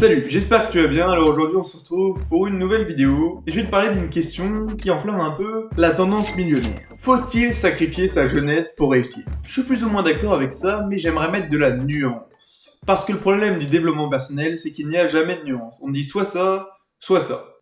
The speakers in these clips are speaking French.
Salut, j'espère que tu vas bien. Alors aujourd'hui on se retrouve pour une nouvelle vidéo et je vais te parler d'une question qui enflamme un peu la tendance millionnaire. Faut-il sacrifier sa jeunesse pour réussir? Je suis plus ou moins d'accord avec ça, mais j'aimerais mettre de la nuance. Parce que le problème du développement personnel, c'est qu'il n'y a jamais de nuance. On dit soit ça,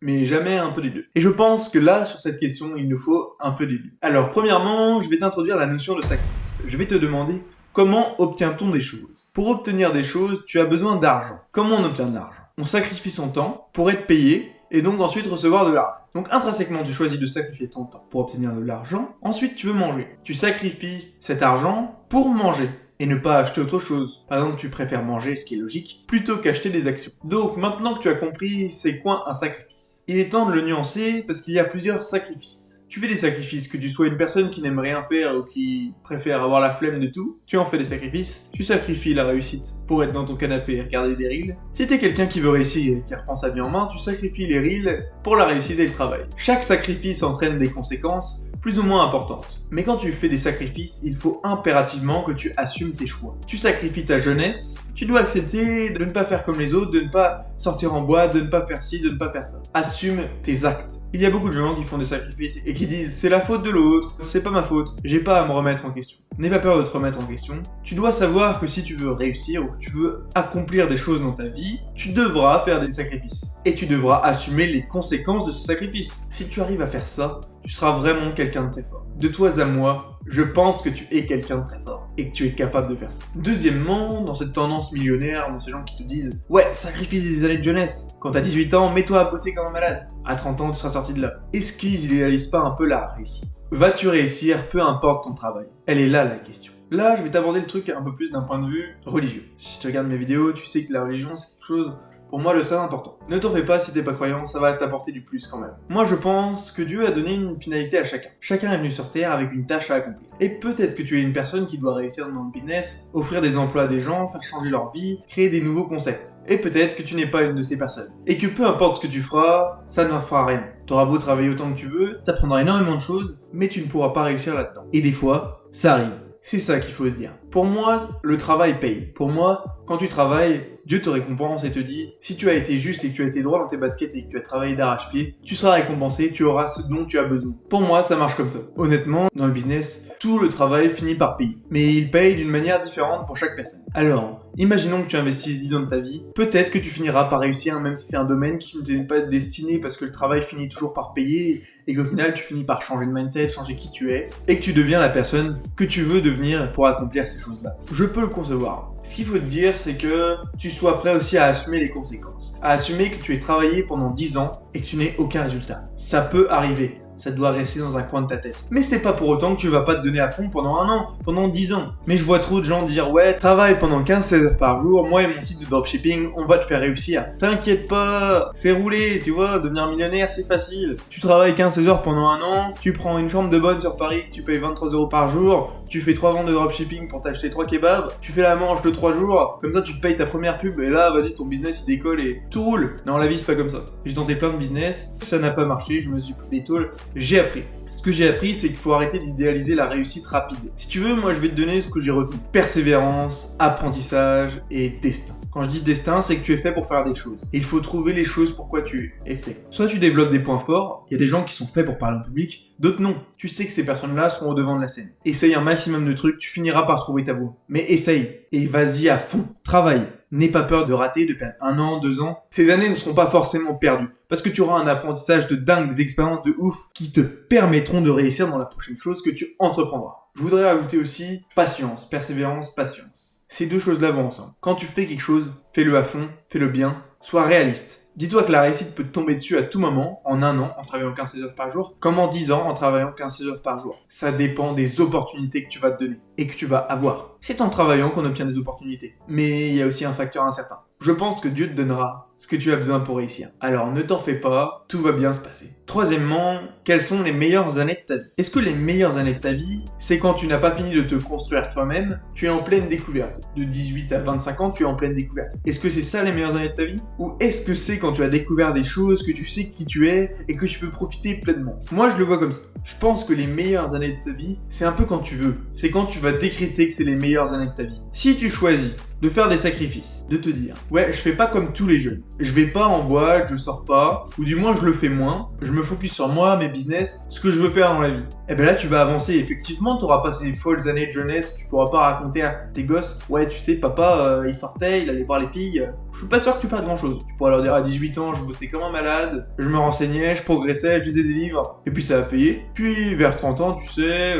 mais jamais un peu des deux. Et je pense que là, sur cette question, il nous faut un peu des deux. Alors premièrement, je vais t'introduire la notion de sacrifice. Je vais te demander: comment obtient-on des choses? Pour obtenir des choses, tu as besoin d'argent. Comment on obtient de l'argent? On sacrifie son temps pour être payé et donc ensuite recevoir de l'argent. Donc intrinsèquement, tu choisis de sacrifier ton temps pour obtenir de l'argent. Ensuite, tu veux manger. Tu sacrifies cet argent pour manger et ne pas acheter autre chose. Par exemple, tu préfères manger, ce qui est logique, plutôt qu'acheter des actions. Donc maintenant que tu as compris c'est quoi un sacrifice, il est temps de le nuancer parce qu'il y a plusieurs sacrifices. Tu fais des sacrifices, que tu sois une personne qui n'aime rien faire ou qui préfère avoir la flemme de tout, tu en fais des sacrifices. Tu sacrifies la réussite pour être dans ton canapé et regarder des reels. Si t'es quelqu'un qui veut réussir et qui reprend sa vie en main, tu sacrifies les reels pour la réussite et le travail. Chaque sacrifice entraîne des conséquences plus ou moins importantes. Mais quand tu fais des sacrifices, il faut impérativement que tu assumes tes choix. Tu sacrifies ta jeunesse, tu dois accepter de ne pas faire comme les autres, de ne pas sortir en boîte, de ne pas faire ci, de ne pas faire ça. Assume tes actes. Il y a beaucoup de gens qui font des sacrifices et qui disent c'est la faute de l'autre, c'est pas ma faute, j'ai pas à me remettre en question. N'aie pas peur de te remettre en question. Tu dois savoir que si tu veux réussir ou que tu veux accomplir des choses dans ta vie, tu devras faire des sacrifices. Et tu devras assumer les conséquences de ce sacrifice. Si tu arrives à faire ça, tu seras vraiment quelqu'un de très fort. De toi à moi, je pense que tu es quelqu'un de très fort et que tu es capable de faire ça. Deuxièmement, dans cette tendance millionnaire, dans ces gens qui te disent « Ouais, sacrifie des années de jeunesse. Quand t'as 18 ans, mets-toi à bosser comme un malade. À 30 ans, tu seras sorti de là. » Est-ce qu'ils idéalisent pas un peu la réussite? Vas-tu réussir, peu importe ton travail? Elle est là la question. Là, je vais t'aborder le truc un peu plus d'un point de vue religieux. Si tu regardes mes vidéos, tu sais que la religion, c'est quelque chose pour moi de très important. Ne t'en fais pas si t'es pas croyant, ça va t'apporter du plus quand même. Moi je pense que Dieu a donné une finalité à chacun. Chacun est venu sur Terre avec une tâche à accomplir. Et peut-être que tu es une personne qui doit réussir dans le business, offrir des emplois à des gens, faire changer leur vie, créer des nouveaux concepts. Et peut-être que tu n'es pas une de ces personnes. Et que peu importe ce que tu feras, ça ne fera rien. T'auras beau travailler autant que tu veux, t'apprendras énormément de choses, mais tu ne pourras pas réussir là-dedans. Et des fois, ça arrive. C'est ça qu'il faut se dire. Pour moi, le travail paye. Pour moi, quand tu travailles, Dieu te récompense et te dit si tu as été juste et que tu as été droit dans tes baskets et que tu as travaillé d'arrache-pied, tu seras récompensé, tu auras ce dont tu as besoin. Pour moi, ça marche comme ça. Honnêtement, dans le business, tout le travail finit par payer. Mais il paye d'une manière différente pour chaque personne. Alors, imaginons que tu investisses 10 ans de ta vie, peut-être que tu finiras par réussir, même si c'est un domaine qui ne t'est pas destiné parce que le travail finit toujours par payer et qu'au final tu finis par changer de mindset, changer qui tu es et que tu deviens la personne que tu veux devenir pour accomplir ces choses-là. Je peux le concevoir. Ce qu'il faut te dire, c'est que tu sois prêt aussi à assumer les conséquences. À assumer que tu aies travaillé pendant 10 ans et que tu n'aies aucun résultat. Ça peut arriver. Ça doit rester dans un coin de ta tête. Mais c'est pas pour autant que tu vas pas te donner à fond pendant un an, pendant 10 ans. Mais je vois trop de gens dire ouais, travaille pendant 15-16 heures par jour, moi et mon site de dropshipping, on va te faire réussir. T'inquiète pas, c'est roulé, tu vois, devenir millionnaire c'est facile. Tu travailles 15-16 heures pendant un an, tu prends une chambre de bonne sur Paris que tu payes 23 € par jour, tu fais 3 ventes de dropshipping pour t'acheter 3 kebabs, tu fais la manche de 3 jours, comme ça tu te payes ta première pub et là vas-y ton business il décolle et tout roule. Non, la vie c'est pas comme ça. J'ai tenté plein de business, ça n'a pas marché, je me suis pris des tôles. J'ai appris. Ce que j'ai appris, c'est qu'il faut arrêter d'idéaliser la réussite rapide. Si tu veux, moi je vais te donner ce que j'ai retenu. Persévérance, apprentissage et destin. Quand je dis destin, c'est que tu es fait pour faire des choses. Et il faut trouver les choses pourquoi tu es fait. Soit tu développes des points forts, il y a des gens qui sont faits pour parler en public, d'autres non. Tu sais que ces personnes-là seront au devant de la scène. Essaye un maximum de trucs, tu finiras par trouver ta voie. Mais essaye, et vas-y à fond. Travaille. N'aie pas peur de rater, de perdre 1 an, 2 ans. Ces années ne seront pas forcément perdues. Parce que tu auras un apprentissage de dingue, des expériences de ouf qui te permettront de réussir dans la prochaine chose que tu entreprendras. Je voudrais ajouter aussi patience, persévérance, patience. Ces deux choses-là vont ensemble. Quand tu fais quelque chose, fais-le à fond, fais-le bien, sois réaliste. Dis-toi que la réussite peut te tomber dessus à tout moment, en 1 an, en travaillant 15-16 heures par jour, comme en 10 ans, en travaillant 15-16 heures par jour. Ça dépend des opportunités que tu vas te donner et que tu vas avoir. C'est en travaillant qu'on obtient des opportunités. Mais il y a aussi un facteur incertain. Je pense que Dieu te donnera ce que tu as besoin pour réussir. Alors ne t'en fais pas, tout va bien se passer. Troisièmement, quelles sont les meilleures années de ta vie? Est-ce que les meilleures années de ta vie, c'est quand tu n'as pas fini de te construire toi-même, tu es en pleine découverte? De 18 à 25 ans, tu es en pleine découverte. Est-ce que c'est ça les meilleures années de ta vie? Ou est-ce que c'est quand tu as découvert des choses, que tu sais qui tu es et que tu peux profiter pleinement? Moi je le vois comme ça. Je pense que les meilleures années de ta vie, c'est un peu quand tu veux. C'est quand tu vas décréter que c'est les meilleures années de ta vie. Si tu choisis de faire des sacrifices, de te dire ouais je fais pas comme tous les jeunes, Je vais pas en boîte, je sors pas, ou du moins je le fais moins, je me focus sur moi, mes business, ce que je veux faire dans la vie. Et ben là tu vas avancer, effectivement t'auras pas ces folles années de jeunesse où tu pourras pas raconter à tes gosses, ouais tu sais papa il sortait, il allait voir les filles, je suis pas sûr que tu perdes grand chose. Tu pourras leur dire à 18 ans je bossais comme un malade, je me renseignais, je progressais, je lisais des livres, et puis ça a payé. Puis vers 30 ans tu sais,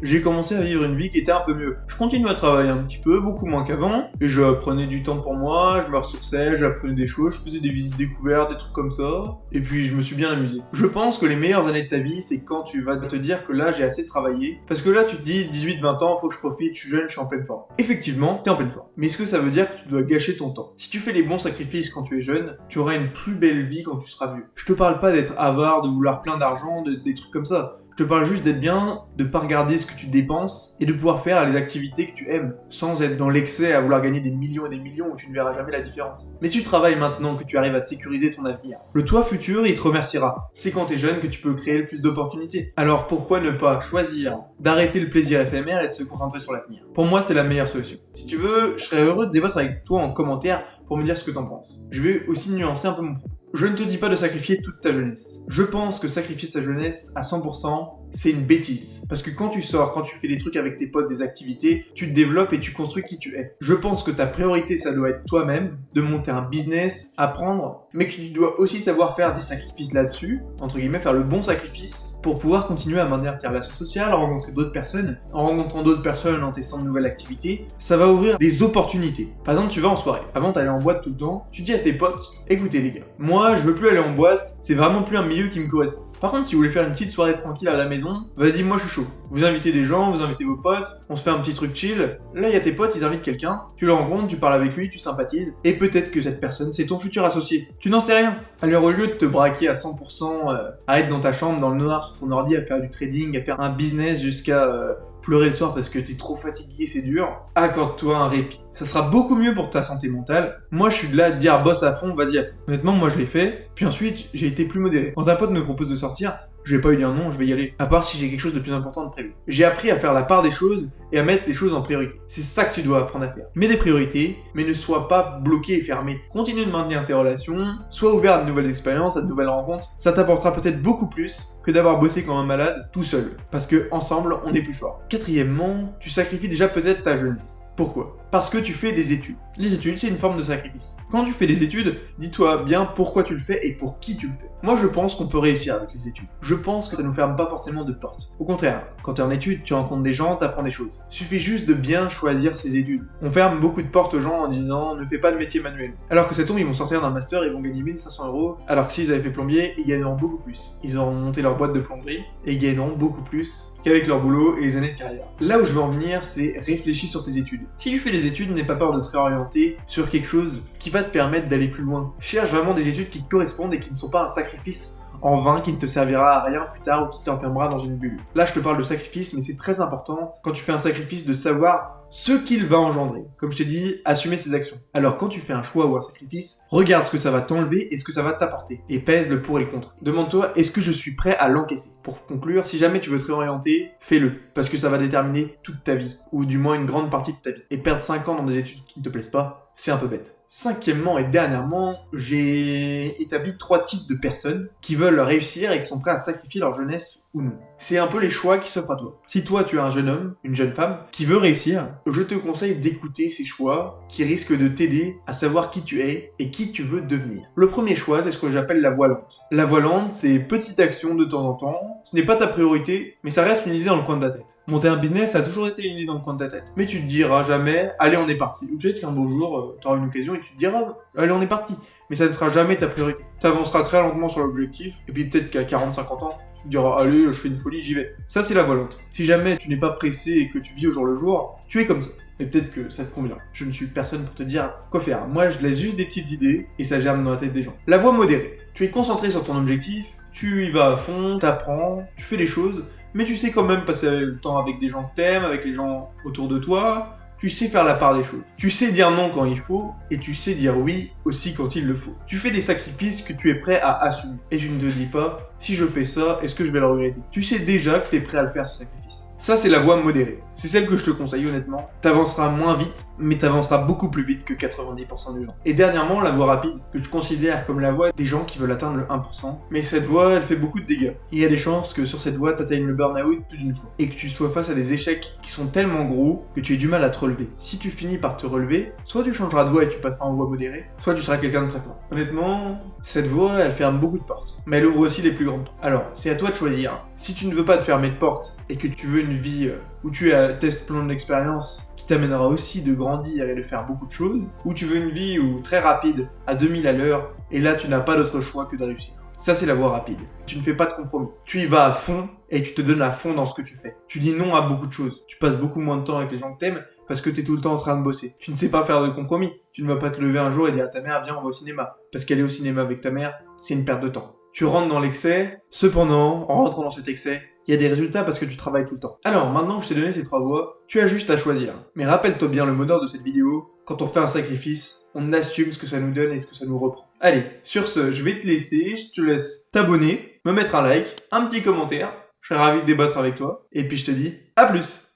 j'ai commencé à vivre une vie qui était un peu mieux. Je continue à travailler un petit peu, beaucoup moins qu'avant, et je prenais du temps pour moi, je me ressourçais, j'apprenais des choses, je faisais des visites découvertes, des trucs comme ça, et puis je me suis bien amusé. Je pense que les meilleures années de ta vie, c'est quand tu vas te dire que là j'ai assez travaillé, parce que là tu te dis 18-20 ans, faut que je profite, je suis jeune, je suis en pleine forme. Effectivement, t'es en pleine forme. Mais est-ce que ça veut dire que tu dois gâcher ton temps? Si tu fais les bons sacrifices quand tu es jeune, tu auras une plus belle vie quand tu seras vieux. Je te parle pas d'être avare, de vouloir plein d'argent, des trucs comme ça. Je te parle juste d'être bien, de pas regarder ce que tu dépenses et de pouvoir faire les activités que tu aimes, sans être dans l'excès à vouloir gagner des millions et des millions où tu ne verras jamais la différence. Mais si tu travailles maintenant, que tu arrives à sécuriser ton avenir, le toi futur, il te remerciera. C'est quand t'es jeune que tu peux créer le plus d'opportunités. Alors pourquoi ne pas choisir d'arrêter le plaisir éphémère et de se concentrer sur l'avenir? Pour moi, c'est la meilleure solution. Si tu veux, je serais heureux de débattre avec toi en commentaire pour me dire ce que t'en penses. Je vais aussi nuancer un peu mon propos. Je ne te dis pas de sacrifier toute ta jeunesse. Je pense que sacrifier sa jeunesse à 100%, c'est une bêtise. Parce que quand tu sors, quand tu fais des trucs avec tes potes, des activités, tu te développes et tu construis qui tu es. Je pense que ta priorité, ça doit être toi-même, de monter un business, apprendre, mais que tu dois aussi savoir faire des sacrifices là-dessus, entre guillemets, faire le bon sacrifice pour pouvoir continuer à maintenir tes relations sociales, à rencontrer d'autres personnes. En rencontrant d'autres personnes, en testant de nouvelles activités, ça va ouvrir des opportunités. Par exemple, tu vas en soirée. Avant, t'allais en boîte tout le temps. Tu dis à tes potes, écoutez les gars, moi, je veux plus aller en boîte, c'est vraiment plus un milieu qui me correspond. Par contre, si vous voulez faire une petite soirée tranquille à la maison, vas-y, moi je suis chaud. Vous invitez des gens, vous invitez vos potes, on se fait un petit truc chill. Là, il y a tes potes, ils invitent quelqu'un, tu le rencontres, tu parles avec lui, tu sympathises, et peut-être que cette personne, c'est ton futur associé. Tu n'en sais rien. Alors au lieu de te braquer à 100%, à être dans ta chambre, dans le noir, sur ton ordi, à faire du trading, à faire un business jusqu'à pleurer le soir parce que t'es trop fatigué, c'est dur, accorde-toi un répit. Ça sera beaucoup mieux pour ta santé mentale. Moi, je suis de là de dire bosse à fond, vas-y à fond. Honnêtement, moi je l'ai fait, puis ensuite, j'ai été plus modéré. Quand un pote me propose de sortir, je vais pas lui dire non, je vais y aller. À part si j'ai quelque chose de plus important de prévu. J'ai appris à faire la part des choses et à mettre des choses en priorité. C'est ça que tu dois apprendre à faire. Mets des priorités, mais ne sois pas bloqué et fermé. Continue de maintenir tes relations, sois ouvert à de nouvelles expériences, à de nouvelles rencontres. Ça t'apportera peut-être beaucoup plus que d'avoir bossé comme un malade tout seul. Parce que ensemble, on est plus fort. Quatrièmement, tu sacrifies déjà peut-être ta jeunesse. Pourquoi? Parce que tu fais des études. Les études, c'est une forme de sacrifice. Quand tu fais des études, dis-toi bien pourquoi tu le fais et pour qui tu le fais. Moi, je pense qu'on peut réussir avec les études. Je pense que ça ne nous ferme pas forcément de portes. Au contraire, quand tu es en études, tu rencontres des gens, tu apprends des choses. Suffit juste de bien choisir ses études. On ferme beaucoup de portes aux gens en disant ne fais pas de métier manuel. Alors que ça tombe, ils vont sortir d'un master, ils vont gagner 1500 €, alors que s'ils avaient fait plombier, ils gagneront beaucoup plus. Ils auront monté leur boîte de plomberie et ils gagneront beaucoup plus qu'avec leur boulot et les années de carrière. Là où je veux en venir, c'est réfléchir sur tes études. Si tu fais des études, n'aie pas peur de te réorienter sur quelque chose qui va te permettre d'aller plus loin. Cherche vraiment des études qui te correspondent et qui ne sont pas un sacrifice en vain qui ne te servira à rien plus tard ou qui t'enfermera dans une bulle. Là, je te parle de sacrifice, mais c'est très important quand tu fais un sacrifice de savoir ce qu'il va engendrer. Comme je t'ai dit, assumer ses actions. Alors quand tu fais un choix ou un sacrifice, regarde ce que ça va t'enlever et ce que ça va t'apporter. Et pèse le pour et le contre. Demande-toi, est-ce que je suis prêt à l'encaisser? Pour conclure, si jamais tu veux te réorienter, fais-le. Parce que ça va déterminer toute ta vie. Ou du moins une grande partie de ta vie. Et perdre 5 ans dans des études qui ne te plaisent pas, c'est un peu bête. Cinquièmement et dernièrement, j'ai établi 3 types de personnes qui veulent réussir et qui sont prêts à sacrifier leur jeunesse ou non. C'est un peu les choix qui s'offrent à toi. Si toi tu es un jeune homme, une jeune femme, qui veut réussir, je te conseille d'écouter ces choix qui risquent de t'aider à savoir qui tu es et qui tu veux devenir. Le premier choix, c'est ce que j'appelle la voie lente. La voie lente, c'est petite action de temps en temps. Ce n'est pas ta priorité, mais ça reste une idée dans le coin de ta tête. Monter un business, ça a toujours été une idée dans le coin de ta tête. Mais tu te diras jamais, allez on est parti. Ou peut-être qu'un beau jour, tu auras une occasion et tu te diras, allez on est parti. Mais ça ne sera jamais ta priorité. Tu avanceras très lentement sur l'objectif, et puis peut-être qu'à 40-50 ans, tu te diras, allez, je fais une folie, j'y vais. Ça, c'est la voie lente. Si jamais tu n'es pas pressé et que tu vis au jour le jour, tu es comme ça. Et peut-être que ça te convient. Je ne suis personne pour te dire quoi faire. Moi, je laisse juste des petites idées, et ça germe dans la tête des gens. La voie modérée. Tu es concentré sur ton objectif, tu y vas à fond, t'apprends, tu fais les choses, mais tu sais quand même passer le temps avec des gens que t'aimes, avec les gens autour de toi. Tu sais faire la part des choses. Tu sais dire non quand il faut, et tu sais dire oui aussi quand il le faut. Tu fais des sacrifices que tu es prêt à assumer. Et tu ne te dis pas, si je fais ça, est-ce que je vais le regretter? Tu sais déjà que tu es prêt à le faire ce sacrifice. Ça, c'est la voie modérée. C'est celle que je te conseille honnêtement. T'avanceras moins vite, mais t'avanceras beaucoup plus vite que 90% des gens. Et dernièrement, la voie rapide, que je considère comme la voie des gens qui veulent atteindre le 1%. Mais cette voie, elle fait beaucoup de dégâts. Il y a des chances que sur cette voie, t'atteignes le burn-out plus d'une fois. Et que tu sois face à des échecs qui sont tellement gros que tu aies du mal à te relever. Si tu finis par te relever, soit tu changeras de voie et tu passeras en voie modérée, soit tu seras quelqu'un de très fort. Honnêtement, cette voie, elle ferme beaucoup de portes. Mais elle ouvre aussi les plus grandes portes. Alors, c'est à toi de choisir. Si tu ne veux pas te fermer de porte et que tu veux une vie où tu testes plein d'expériences qui t'amènera aussi de grandir et de faire beaucoup de choses, ou tu veux une vie où très rapide, à 2000 à l'heure, et là tu n'as pas d'autre choix que de réussir. Ça, c'est la voie rapide. Tu ne fais pas de compromis. Tu y vas à fond et tu te donnes à fond dans ce que tu fais. Tu dis non à beaucoup de choses. Tu passes beaucoup moins de temps avec les gens que t'aimes parce que t'es tout le temps en train de bosser. Tu ne sais pas faire de compromis. Tu ne vas pas te lever un jour et dire à ta mère, viens, on va au cinéma. Parce qu'aller au cinéma avec ta mère, c'est une perte de temps. Tu rentres dans l'excès. Cependant, en rentrant dans cet excès, il y a des résultats parce que tu travailles tout le temps. Alors, maintenant que je t'ai donné ces 3 voies, tu as juste à choisir. Mais rappelle-toi bien le mot d'ordre de cette vidéo. Quand on fait un sacrifice, on assume ce que ça nous donne et ce que ça nous reprend. Allez, sur ce, je vais te laisser, je te laisse t'abonner, me mettre un like, un petit commentaire, je serais ravi de débattre avec toi, et puis je te dis à plus.